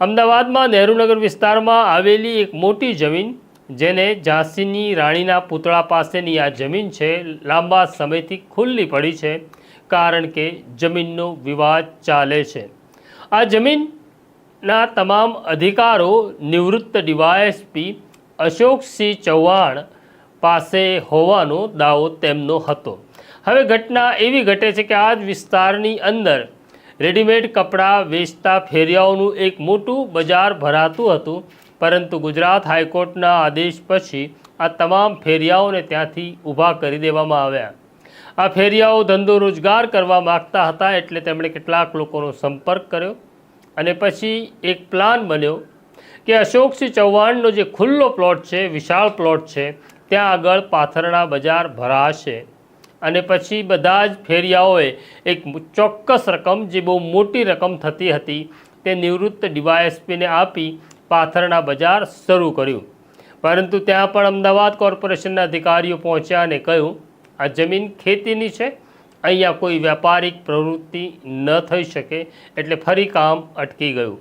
અમદાવાદમાં નહેરુનગર વિસ્તારમાં આવેલી એક મોટી જમીન, જેને ઝાંસીની રાણીના પૂતળા પાસેની આ જમીન છે, લાંબા સમયથી ખુલ્લી પડી છે, કારણ કે જમીનનો વિવાદ ચાલે છે. આ જમીનના તમામ અધિકારો નિવૃત્ત ડીવાયએસપી અશોકસિંહ ચૌહાણ પાસે હોવાનો દાવો તેમનો હતો. હવે ઘટના એવી ઘટે છે કે આ જ વિસ્તારની અંદર રેડીમેડ કપડાં વેચતા ફેરિયાઓનું એક મોટું બજાર ભરાતું હતું, પરંતુ ગુજરાત હાઈકોર્ટના આદેશ પછી આ તમામ ફેરિયાઓને ત્યાંથી ઊભા કરી દેવામાં આવ્યા. આ ફેરિયાઓ ધંધો રોજગાર કરવા માગતા હતા, એટલે તેમણે કેટલાક લોકોનો સંપર્ક કર્યો અને પછી એક પ્લાન બન્યો કે અશોકસિંહ ચૌહાણનો જે ખુલ્લો પ્લોટ છે, વિશાળ પ્લોટ છે, ત્યાં આગળ પાથરણા બજાર ભરાશે અને પછી બધા જ ફેરિયાઓએ એક ચોક્કસ રકમ, જે બહુ મોટી રકમ થતી હતી, તે નિવૃત્ત ડીવાયએસપીને આપી પાથરણા બજાર શરૂ કર્યું. પરંતુ ત્યાં પણ અમદાવાદ કોર્પોરેશનના અધિકારીઓ પહોંચ્યા અને કહ્યું, આ જમીન ખેતીની છે, અહીંયા કોઈ વ્યાપારિક પ્રવૃત્તિ ન થઈ શકે, એટલે ફરી કામ અટકી ગયું.